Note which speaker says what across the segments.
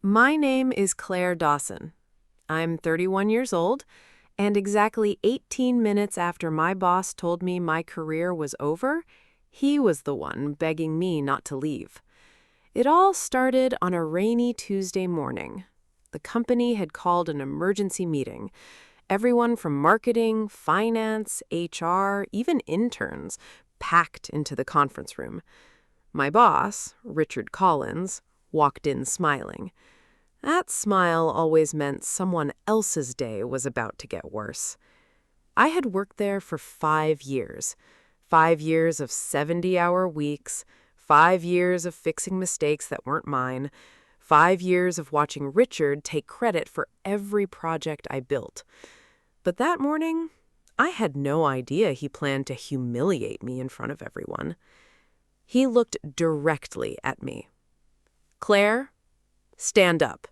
Speaker 1: My name is Claire Dawson. I'm 31 years old, and exactly 18 minutes after my boss told me my career was over, he was the one begging me not to leave. It all started on a rainy Tuesday morning. The company had called an emergency meeting. Everyone from marketing, finance, HR, even interns packed into the conference room. My boss, Richard Collins, walked in smiling. That smile always meant someone else's day was about to get worse. I had worked there for 5 years. 5 years of 70-hour weeks, 5 years of fixing mistakes that weren't mine, 5 years of watching Richard take credit for every project I built. But that morning, I had no idea he planned to humiliate me in front of everyone. He looked directly at me. "Claire, stand up."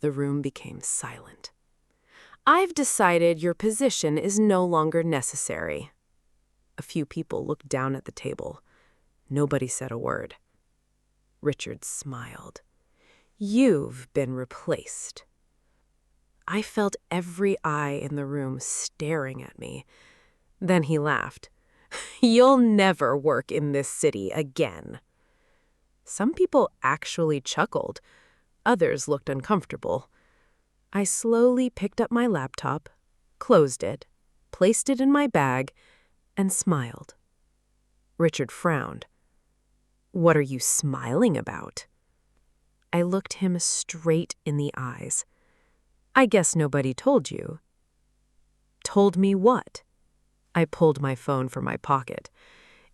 Speaker 1: The room became silent. "I've decided your position is no longer necessary." A few people looked down at the table. Nobody said a word. Richard smiled. "You've been replaced." I felt every eye in the room staring at me. Then he laughed. "You'll never work in this city again." Some people actually chuckled. Others looked uncomfortable. I slowly picked up my laptop, closed it, placed it in my bag, and smiled. Richard frowned. "What are you smiling about?" I looked him straight in the eyes. "I guess nobody told you." "Told me what?" I pulled my phone from my pocket.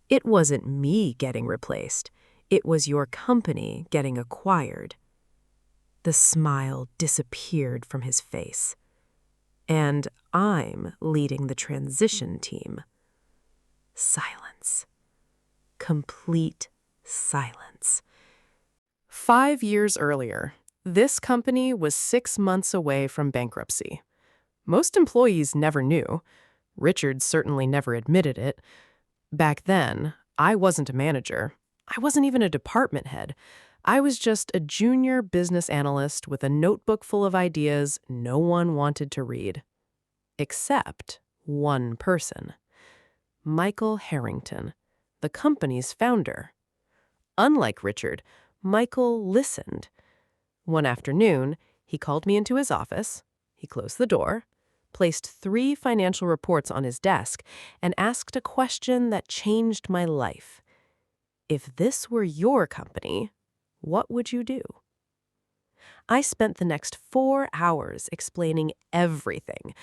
Speaker 1: "It wasn't me getting replaced. It was your company getting acquired." The smile disappeared from his face. "And I'm leading the transition team." Silence. Complete silence. 5 years earlier, this company was 6 months away from bankruptcy. Most employees never knew. Richard certainly never admitted it. Back then, I wasn't a manager. I wasn't even a department head. I was just a junior business analyst with a notebook full of ideas no one wanted to read. Except one person. Michael Harrington, the company's founder. Unlike Richard, Michael listened. One afternoon, he called me into his office. He closed the door, placed 3 financial reports on his desk, and asked a question that changed my life. "If this were your company, what would you do?" I spent the next 4 hours explaining everything.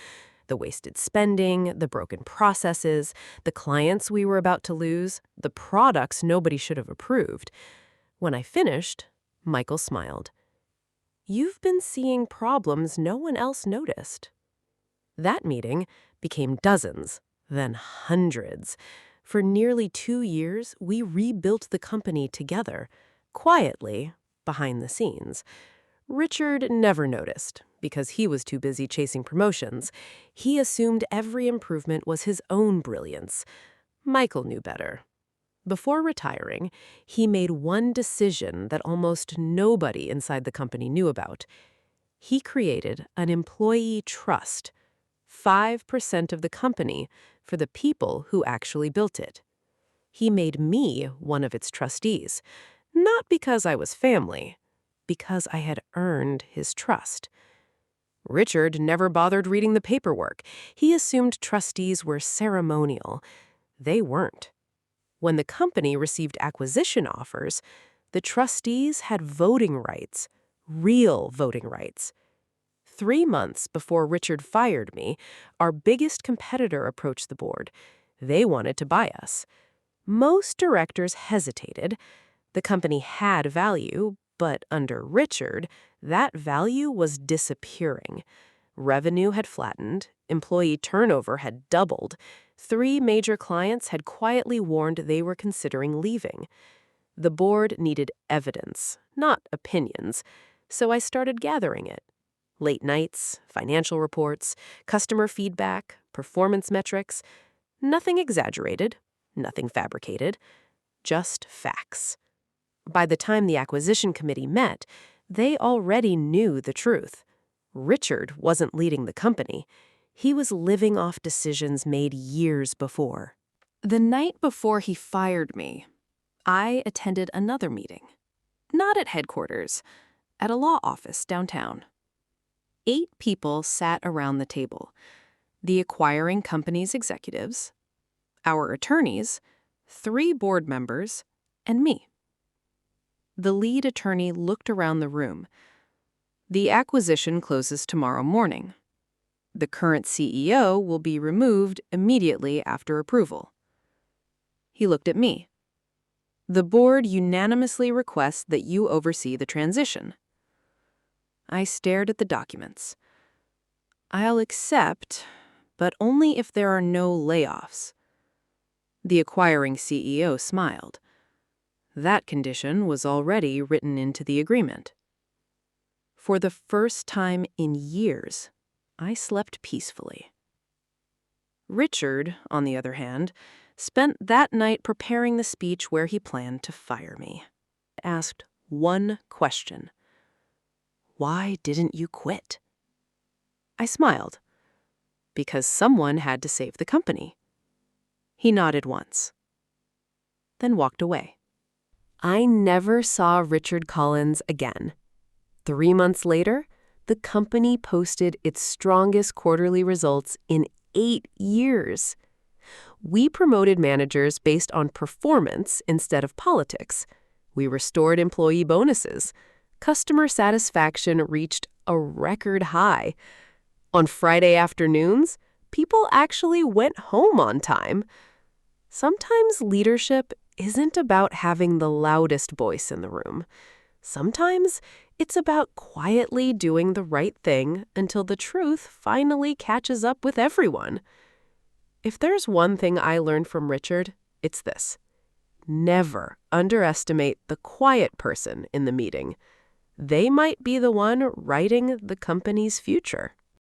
Speaker 1: The wasted spending, the broken processes, the clients we were about to lose, the products nobody should have approved. When I finished, Michael smiled. "You've been seeing problems no one else noticed." That meeting became dozens, then hundreds. For nearly 2 years, we rebuilt the company together, quietly, behind the scenes. Richard never noticed, because he was too busy chasing promotions. He assumed every improvement was his own brilliance. Michael knew better. Before retiring, he made one decision that almost nobody inside the company knew about. He created an employee trust, 5% of the company, for the people who actually built it. He made me one of its trustees, not because I was family, because I had earned his trust. Richard never bothered reading the paperwork. He assumed trustees were ceremonial. They weren't. When the company received acquisition offers, the trustees had voting rights, real voting rights. 3 months before Richard fired me, our biggest competitor approached the board. They wanted to buy us. Most directors hesitated. The company had value, but under Richard, that value was disappearing. Revenue had flattened, employee turnover had doubled. 3 major clients had quietly warned they were considering leaving. The board needed evidence, not opinions, so I started gathering it. Late nights, financial reports, customer feedback, performance metrics. Nothing exaggerated, nothing fabricated, just facts. By the time the acquisition committee met, They already knew the truth. Richard wasn't leading the company. He was living off decisions made years before. The night before he fired me, I attended another meeting. Not at headquarters, at a law office downtown. 8 people sat around the table. The acquiring company's executives, our attorneys, 3 board members, and me. The lead attorney looked around the room. The acquisition closes tomorrow morning. The current CEO will be removed immediately after approval. He looked at me. The board unanimously requests that you oversee the transition. I stared at the documents. I'll accept, but only if there are no layoffs. The acquiring CEO smiled. That condition was already written into the agreement. For the first time in years, I slept peacefully. Richard, on the other hand, spent that night preparing the speech where he planned to fire me. Asked one question. Why didn't you quit? I smiled. Because someone had to save the company. He nodded once, then walked away. I never saw Richard Collins again. 3 months later, the company posted its strongest quarterly results in 8 years. We promoted managers based on performance instead of politics. We restored employee bonuses. Customer satisfaction reached a record high. On Friday afternoons, people actually went home on time. Sometimes leadership isn't about having the loudest voice in the room. Sometimes it's about quietly doing the right thing until the truth finally catches up with everyone. If there's one thing I learned from Richard, it's this. Never underestimate the quiet person in the meeting. They might be the one writing the company's future.